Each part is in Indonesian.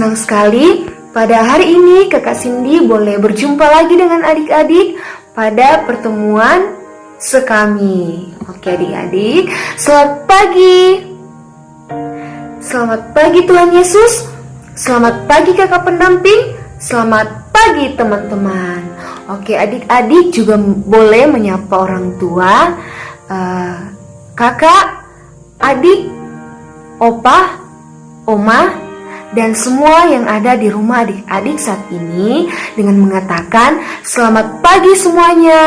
Senang sekali pada hari ini Kakak Cindy boleh berjumpa lagi dengan adik-adik pada pertemuan sekami. Oke adik-adik, selamat pagi. Selamat pagi Tuhan Yesus. Selamat pagi kakak pendamping. Selamat pagi teman-teman. Oke adik-adik juga boleh menyapa orang tua, kakak, adik, opa, oma, dan semua yang ada di rumah adik-adik saat ini dengan mengatakan selamat pagi semuanya.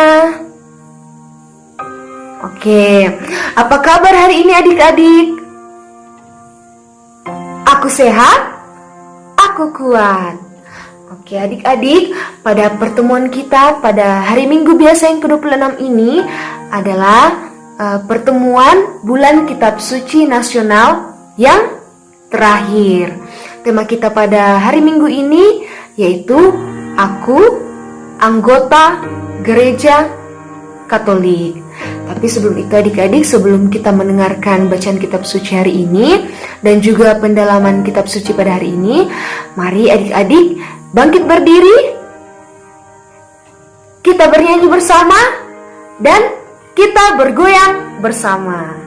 Oke, apa kabar hari ini adik-adik? Aku sehat, aku kuat. Oke adik-adik, pada pertemuan kita pada hari Minggu biasa yang ke-26 ini adalah pertemuan bulan Kitab Suci Nasional yang terakhir. Tema kita pada hari Minggu ini yaitu aku anggota gereja Katolik. Tapi sebelum itu adik-adik, sebelum kita mendengarkan bacaan kitab suci hari ini dan juga pendalaman kitab suci pada hari ini, mari adik-adik bangkit berdiri, kita bernyanyi bersama dan kita bergoyang bersama.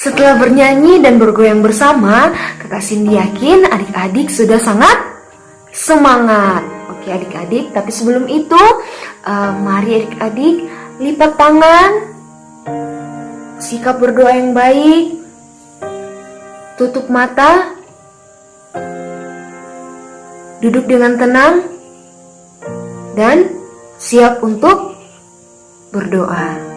Setelah bernyanyi dan bergoyang bersama, kakak Cindy yakin adik-adik sudah sangat semangat. Oke adik-adik, tapi sebelum itu mari adik-adik lipat tangan, sikap berdoa yang baik, tutup mata, duduk dengan tenang, dan siap untuk berdoa.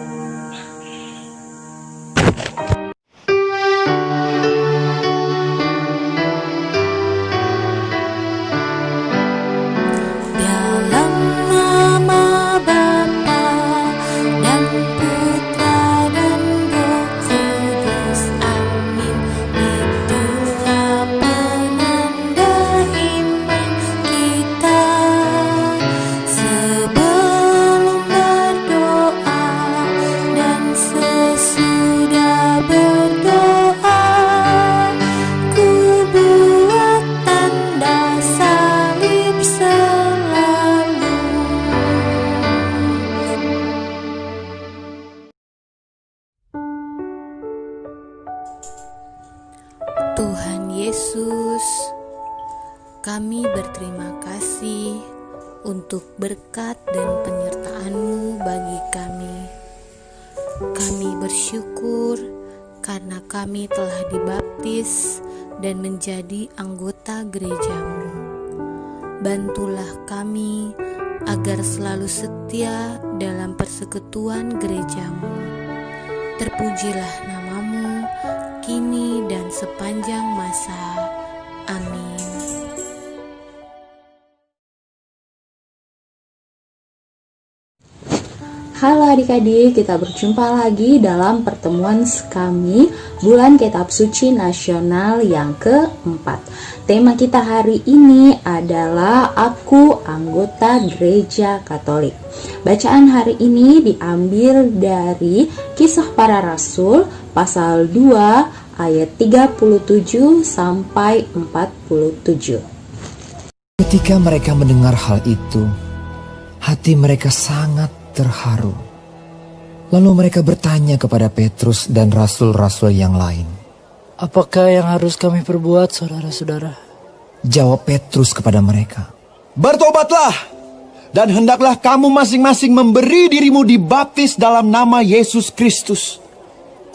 Tuhan Yesus, kami berterima kasih untuk berkat dan penyertaan-Mu bagi kami. Kami bersyukur karena kami telah dibaptis dan menjadi anggota gereja-Mu. Bantulah kami agar selalu setia dalam persekutuan gereja-Mu. Terpujilah nama-Mu kini dan sepanjang masa. Amin. Halo adik-adik, kita berjumpa lagi dalam pertemuan kami Bulan Kitab Suci Nasional yang keempat. Tema kita hari ini adalah Aku Anggota Gereja Katolik. Bacaan hari ini diambil dari Kisah Para Rasul pasal 2 ayat 37 sampai 47. Ketika mereka mendengar hal itu, hati mereka sangat terharu. Lalu mereka bertanya kepada Petrus dan rasul-rasul yang lain, "Apakah yang harus kami perbuat, saudara-saudara?" Jawab Petrus kepada mereka, "Bertobatlah, dan hendaklah kamu masing-masing memberi dirimu dibaptis dalam nama Yesus Kristus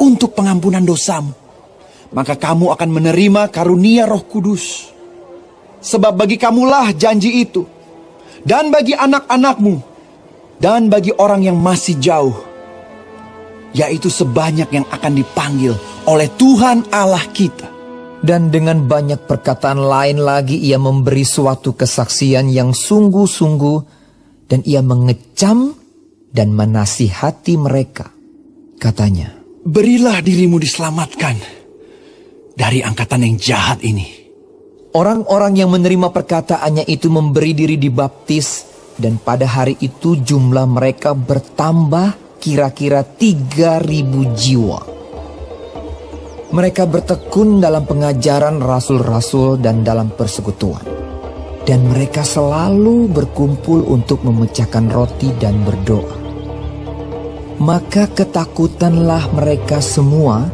untuk pengampunan dosamu. Maka kamu akan menerima karunia Roh Kudus. Sebab bagi kamulah janji itu, dan bagi anak-anakmu, dan bagi orang yang masih jauh, yaitu sebanyak yang akan dipanggil oleh Tuhan Allah kita." Dan dengan banyak perkataan lain lagi ia memberi suatu kesaksian yang sungguh-sungguh, dan ia mengecam dan menasihati mereka. Katanya, "Berilah dirimu diselamatkan dari angkatan yang jahat ini." orang-orang yang menerima perkataannya itu memberi diri dibaptis, dan pada hari itu jumlah mereka bertambah kira-kira 3.000 jiwa. Mereka bertekun dalam pengajaran rasul-rasul dan dalam persekutuan. Dan mereka selalu berkumpul untuk memecahkan roti dan berdoa. Maka ketakutanlah mereka semua,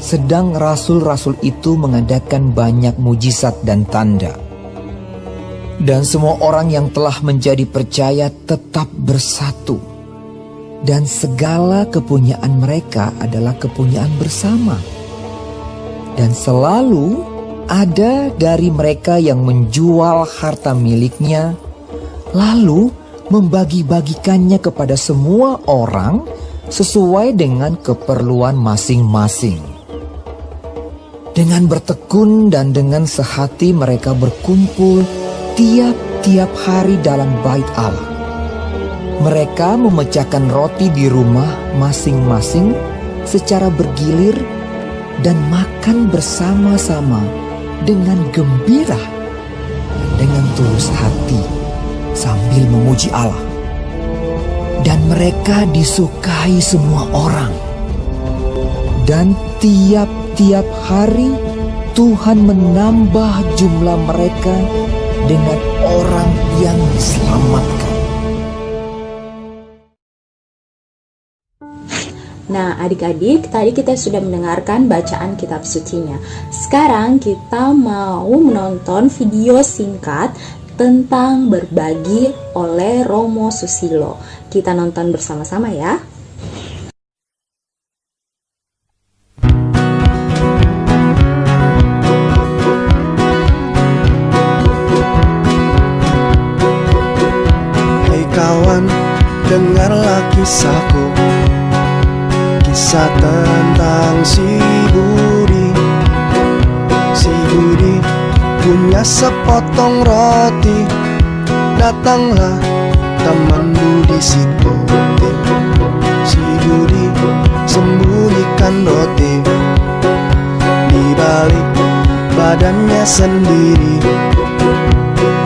sedang rasul-rasul itu mengadakan banyak mujizat dan tanda. Dan semua orang yang telah menjadi percaya tetap bersatu. Dan segala kepunyaan mereka adalah kepunyaan bersama. Dan selalu ada dari mereka yang menjual harta miliknya, lalu membagi-bagikannya kepada semua orang sesuai dengan keperluan masing-masing. Dengan bertekun dan dengan sehati mereka berkumpul tiap-tiap hari dalam bait Allah. Mereka memecahkan roti di rumah masing-masing secara bergilir dan makan bersama-sama dengan gembira, dengan tulus hati sambil memuji Allah. Dan mereka disukai semua orang. Dan tiap-tiap hari Tuhan menambah jumlah mereka dengan orang yang diselamatkan. Nah, adik-adik, tadi kita sudah mendengarkan bacaan kitab sucinya. Sekarang kita mau menonton video singkat tentang berbagi oleh Romo Susilo. Kita nonton bersama-sama ya. Hei kawan, dengarlah kisahku, kisah tentang si Budi. Si Budi punya sepotong roti. Datanglah teman Budi si Budi. Si Budi sembunyikan roti di balik badannya sendiri,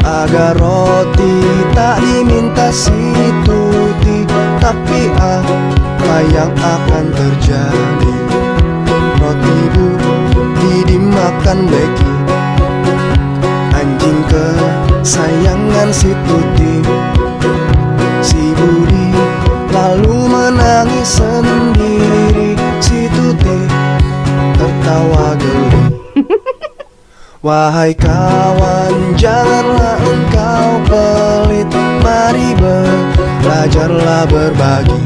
agar roti tak diminta si Tuti. Tapi apa yang akan terjadi? Roti Budi dimakan Becky, anjing kesayangan si Tuti. Si Budi lalu menangis sendiri. Si Tuti tertawa geli. Wahai kawan, janganlah engkau pelit. Mari belajarlah berbagi.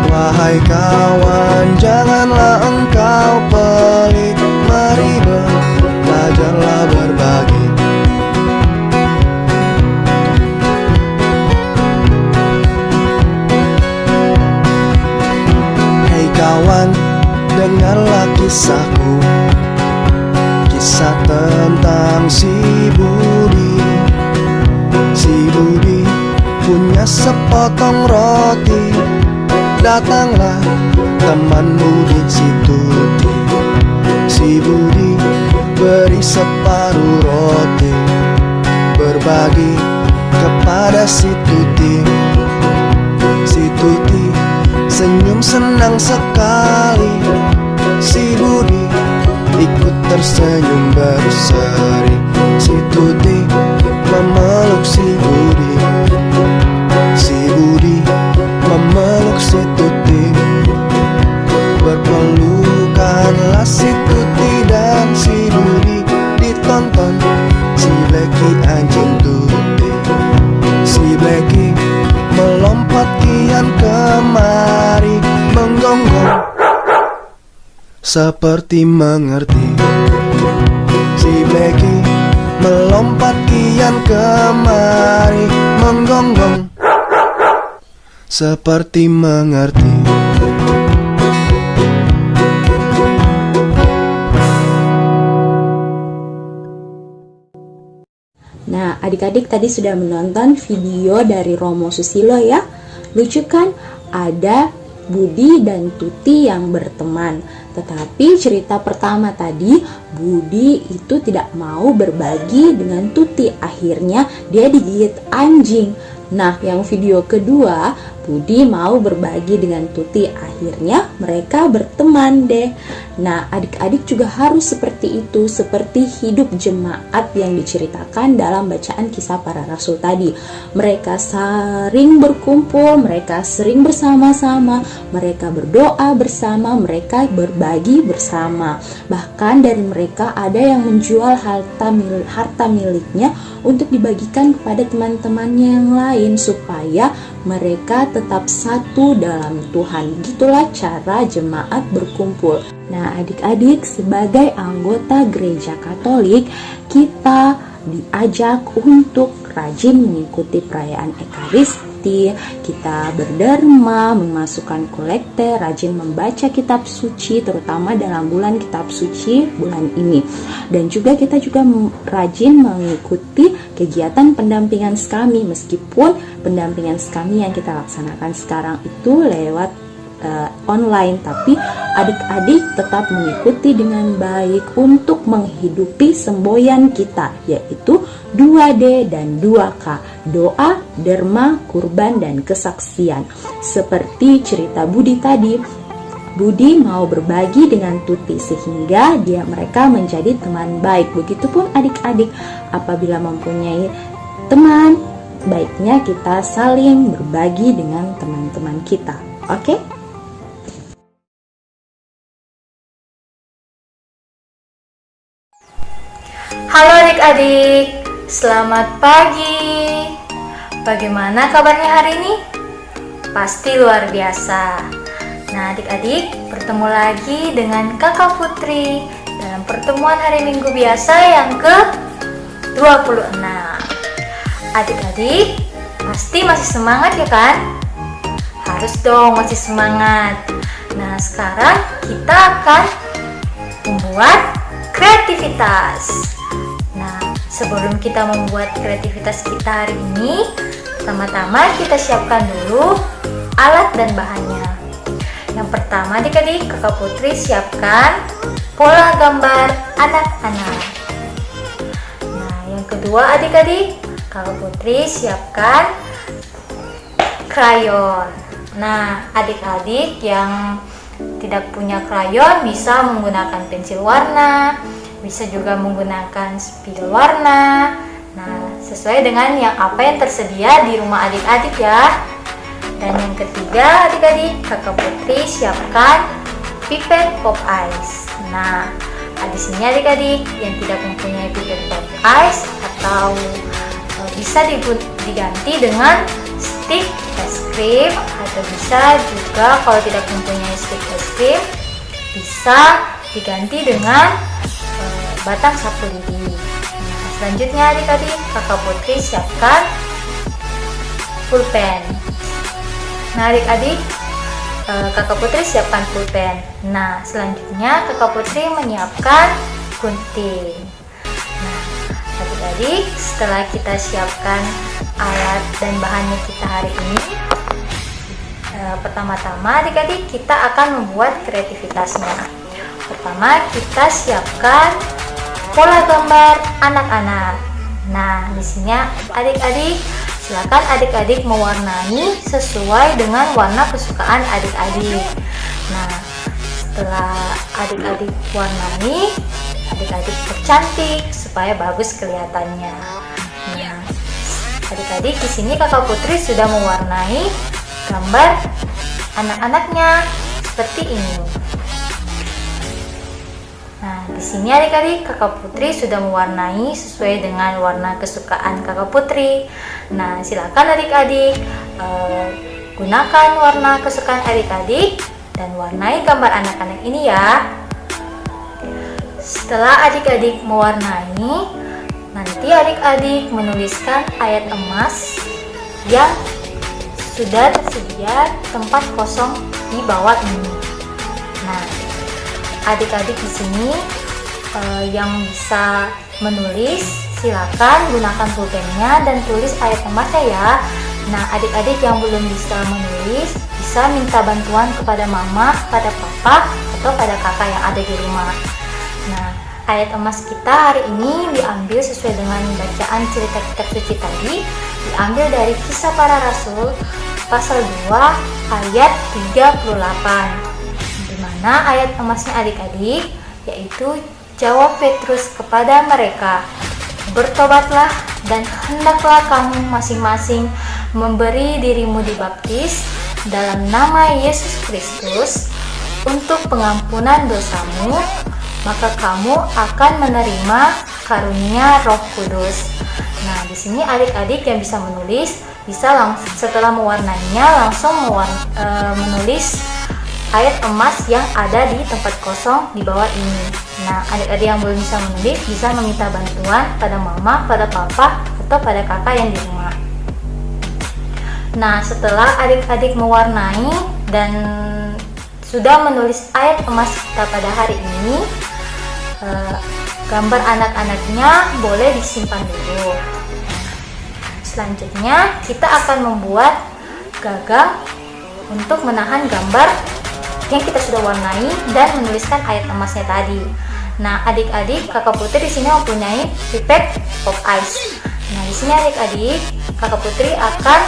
Wahai kawan, janganlah engkau pelit. Mari belajarlah berbagi. Hei kawan, dengarlah kisahku, kisah tentang si Budi. Si Budi punya sepotong roti. Datanglah temanmu di situ. Si Budi beri separuh roti, berbagi kepada si Tuti. Si Tuti senyum senang sekali. Si Budi ikut tersenyum berseri. Si Tuti memeluk si Budi. Si Budi memeluk si Tuti. Berpelukanlah si Tuti dan si Budi. Ditonton si Bleki anjing Tuti. Si Bleki melompat kian kemari, menggonggong seperti mengerti. Si Bleki melompat kian kemari, menggonggong seperti mengerti. Nah, adik-adik tadi sudah menonton video dari Romo Susilo ya. Lucu kan? Ada Budi dan Tuti yang berteman. Tetapi cerita pertama tadi, Budi itu tidak mau berbagi dengan Tuti. Akhirnya dia digigit anjing. Nah, yang video kedua, Budi mau berbagi dengan Tuti. Akhirnya mereka berteman deh. Nah, adik-adik juga harus seperti itu, seperti hidup jemaat yang diceritakan dalam bacaan Kisah Para Rasul tadi. Mereka sering berkumpul, mereka sering bersama-sama, mereka berdoa bersama, mereka berbagi bersama. Bahkan dari mereka ada yang menjual harta miliknya untuk dibagikan kepada teman-temannya yang lain supaya mereka tetap satu dalam Tuhan. Gitulah cara jemaat berkumpul. Nah, adik-adik sebagai anggota gereja Katolik, kita diajak untuk rajin mengikuti perayaan Ekaristi, kita berderma, memasukkan kolekte, rajin membaca kitab suci, terutama dalam bulan kitab suci bulan ini. Dan juga kita juga rajin mengikuti kegiatan pendampingan SKAMI, meskipun pendampingan SKAMI yang kita laksanakan sekarang itu lewat online, tapi adik-adik tetap mengikuti dengan baik untuk menghidupi semboyan kita, yaitu 2D dan 2K, doa, derma, kurban, dan kesaksian. Seperti cerita Budi tadi, Budi mau berbagi dengan Tuti sehingga mereka menjadi teman baik. Begitupun adik-adik, apabila mempunyai teman, baiknya kita saling berbagi dengan teman-teman kita. Oke? Halo adik-adik, selamat pagi. Bagaimana kabarnya hari ini? Pasti luar biasa. Nah adik-adik, bertemu lagi dengan Kakak Putri dalam pertemuan hari Minggu biasa yang ke-26. Adik-adik, pasti masih semangat ya kan? Harus dong masih semangat. Nah sekarang kita akan membuat kreativitas. Nah, sebelum kita membuat kreativitas kita hari ini, pertama-tama kita siapkan dulu alat dan bahannya. Yang pertama adik-adik, Kakak Putri siapkan pola gambar anak-anak. Nah, yang kedua adik-adik, Kakak Putri siapkan krayon. Nah, adik-adik yang tidak punya krayon bisa menggunakan pensil warna, bisa juga menggunakan spidol warna. Nah, sesuai dengan apa yang tersedia di rumah adik-adik ya. Dan yang ketiga adik-adik, Kakak Putri siapkan pipet pop ice. Nah, di sini adik-adik yang tidak mempunyai pipet pop ice atau bisa diganti dengan stick es krim, atau bisa juga kalau tidak mempunyai stick es krim bisa diganti dengan batang sapu lidi. Nah, selanjutnya adik-adik, Kakak Putri siapkan pulpen. Nah adik-adik, Kakak Putri siapkan pulpen. Nah selanjutnya Kakak Putri menyiapkan gunting. Nah adik-adik, setelah kita siapkan alat dan bahannya kita hari ini, pertama-tama adik-adik kita akan membuat kreativitasnya. Pertama kita siapkan pola gambar anak-anak. Nah, di sini adik-adik, silakan adik-adik mewarnai sesuai dengan warna kesukaan adik-adik. Nah, setelah adik-adik warnai, adik-adik percantik supaya bagus kelihatannya. Nah, adik-adik di sini Kakak Putri sudah mewarnai gambar anak-anaknya seperti ini. Nah, di sini adik-adik Kakak Putri sudah mewarnai sesuai dengan warna kesukaan Kakak Putri. Nah, silakan adik-adik gunakan warna kesukaan adik-adik dan warnai gambar anak-anak ini ya. Setelah adik-adik mewarnai, nanti adik-adik menuliskan ayat emas yang sudah tersedia tempat kosong di bawah ini. Nah, adik-adik di sini yang bisa menulis, silakan gunakan pulpennya dan tulis ayat emasnya ya. Nah, adik-adik yang belum bisa menulis bisa minta bantuan kepada mama, pada papa, atau pada kakak yang ada di rumah. Nah, ayat emas kita hari ini diambil sesuai dengan bacaan cerita kitab suci tadi, diambil dari Kisah Para Rasul pasal 2 ayat 38. Di mana ayat emasnya adik-adik yaitu jawab Petrus kepada mereka, "Bertobatlah dan hendaklah kamu masing-masing memberi dirimu dibaptis dalam nama Yesus Kristus untuk pengampunan dosamu, maka kamu akan menerima karunia Roh Kudus." Nah, di sini adik-adik yang bisa menulis bisa setelah mewarnainya langsung menulis ayat emas yang ada di tempat kosong di bawah ini. Nah, adik-adik yang belum bisa menulis bisa meminta bantuan pada mama, pada papa, atau pada kakak yang di rumah. Nah, setelah adik-adik mewarnai dan sudah menulis ayat emas kita pada hari ini, gambar anak-anaknya boleh disimpan dulu. Selanjutnya kita akan membuat gagang untuk menahan gambar yang kita sudah warnai dan menuliskan ayat emasnya tadi. Nah, adik-adik, Kakak Putri di sini mempunyai pipet pop ice. Nah, di sini adik-adik, Kakak Putri akan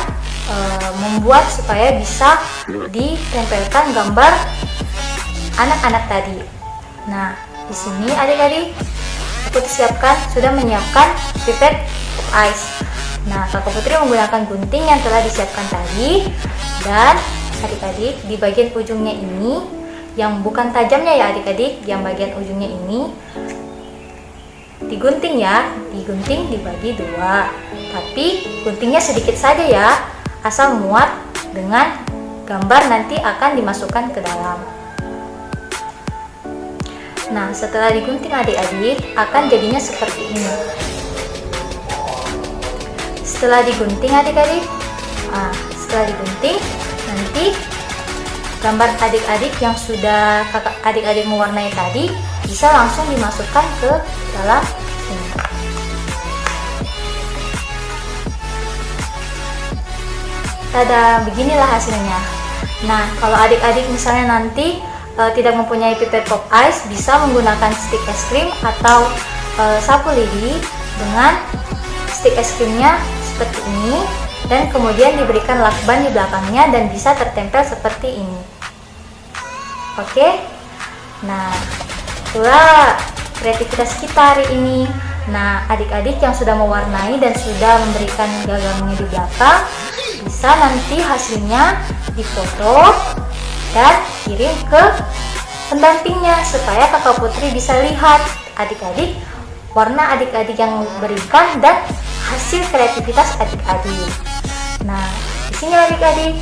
membuat supaya bisa ditempelkan gambar anak-anak tadi. Nah, di sini adik-adik, Kakak Putri sudah menyiapkan pipet pop ice. Nah, Kakak Putri menggunakan gunting yang telah disiapkan tadi, dan adik-adik di bagian ujungnya ini, yang bukan tajamnya ya adik-adik, yang bagian ujungnya ini digunting ya, digunting dibagi dua, tapi guntingnya sedikit saja ya, asal muat dengan gambar nanti akan dimasukkan ke dalam. Nah, setelah digunting adik-adik akan jadinya seperti ini. Setelah digunting adik-adik, setelah digunting nanti gambar adik-adik yang sudah adik-adik mewarnai tadi bisa langsung dimasukkan ke dalam ini. Tada, beginilah hasilnya. Nah, kalau adik-adik misalnya nanti tidak mempunyai pipet pop ice, bisa menggunakan stick es krim atau sapu lidi dengan stick es krimnya seperti ini, dan kemudian diberikan lakban di belakangnya dan bisa tertempel seperti ini. Oke, nah itulah kreativitas kita hari ini. Nah, adik-adik yang sudah mewarnai dan sudah memberikan gagangnya di belakang, bisa nanti hasilnya difoto dan kirim ke pendampingnya supaya Kakak Putri bisa lihat adik-adik warna adik-adik yang berikan dan hasil kreativitas adik-adik. Nah, di sini adik-adik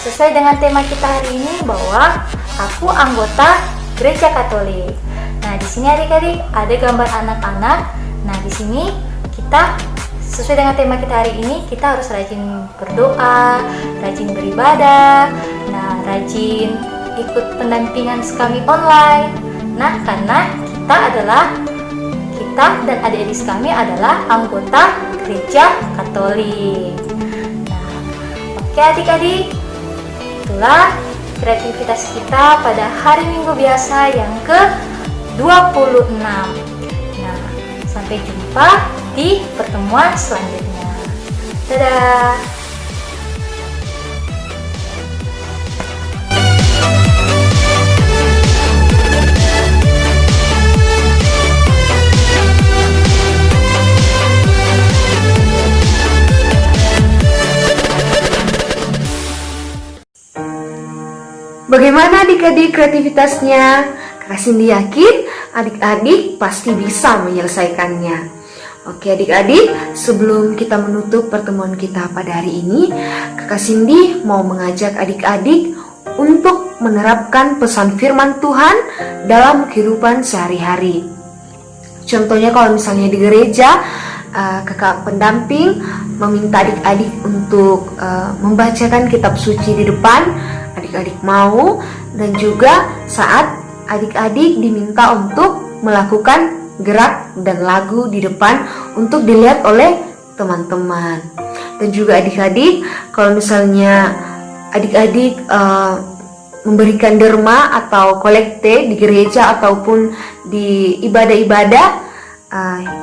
sesuai dengan tema kita hari ini bahwa aku anggota Gereja Katolik. Nah, di sini adik-adik ada gambar anak-anak. Nah, di sini kita sesuai dengan tema kita hari ini, kita harus rajin berdoa, rajin beribadah, nah rajin ikut pendampingan kami online. Nah, karena kita dan adik-adik kami adalah anggota gereja Katolik. Nah, oke adik-adik, itulah kreativitas kita pada hari Minggu biasa yang ke-26. Nah, sampai jumpa di pertemuan selanjutnya. Dadah! Bagaimana adik-adik kreativitasnya? Kakak Cindy yakin adik-adik pasti bisa menyelesaikannya. Oke adik-adik, sebelum kita menutup pertemuan kita pada hari ini, Kakak Cindy mau mengajak adik-adik untuk menerapkan pesan firman Tuhan dalam kehidupan sehari-hari. Contohnya kalau misalnya di gereja, kakak pendamping meminta adik-adik untuk membacakan kitab suci di depan, adik-adik mau, dan juga saat adik-adik diminta untuk melakukan gerak dan lagu di depan untuk dilihat oleh teman-teman. Dan juga adik-adik, kalau misalnya adik-adik memberikan derma atau kolekte di gereja ataupun di ibadah-ibadah,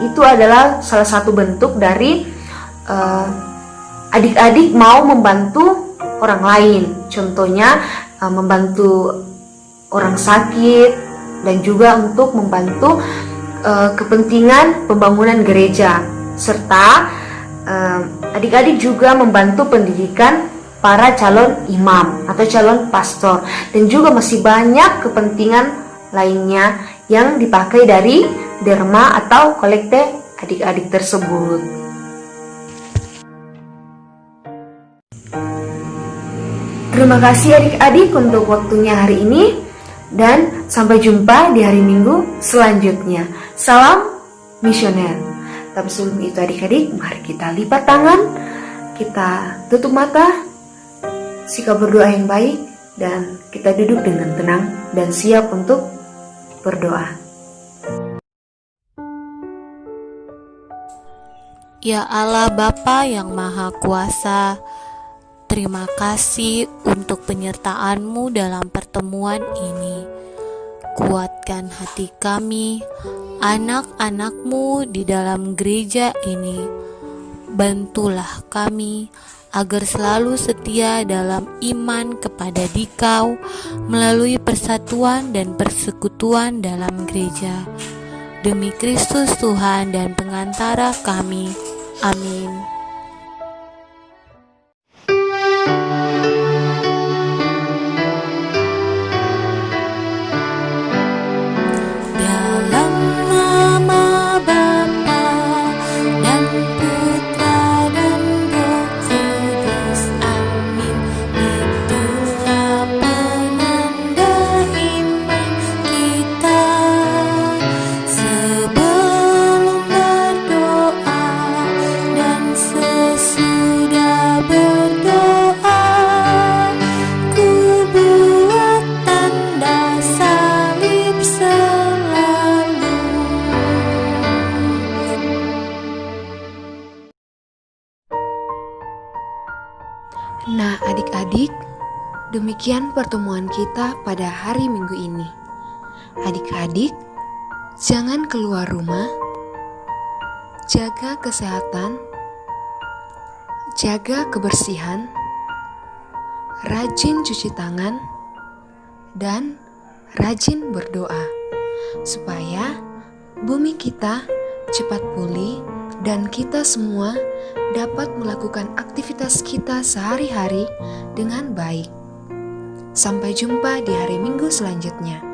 itu adalah salah satu bentuk dari adik-adik mau membantu orang lain. Contohnya membantu orang sakit dan juga untuk membantu kepentingan pembangunan gereja, serta adik-adik juga membantu pendidikan para calon imam atau calon pastor, dan juga masih banyak kepentingan lainnya yang dipakai dari derma atau kolekte adik-adik tersebut. Terima kasih adik-adik untuk waktunya hari ini, dan sampai jumpa di hari Minggu selanjutnya. Salam misioner. Tapi sebelum itu adik-adik, mari kita lipat tangan, kita tutup mata, sikap berdoa yang baik, dan kita duduk dengan tenang dan siap untuk berdoa. Ya Allah Bapa yang Maha Kuasa, terima kasih untuk penyertaan-Mu dalam pertemuan ini. Kuatkan hati kami, anak-anak-Mu di dalam gereja ini. Bantulah kami agar selalu setia dalam iman kepada Dikau melalui persatuan dan persekutuan dalam gereja. Demi Kristus Tuhan dan pengantara kami. Amin. Nah adik-adik, demikian pertemuan kita pada hari Minggu ini. Adik-adik, jangan keluar rumah, jaga kesehatan, jaga kebersihan, rajin cuci tangan, dan rajin berdoa, supaya bumi kita cepat pulih dan kita semua dapat melakukan aktivitas kita sehari-hari dengan baik. Sampai jumpa di hari Minggu selanjutnya.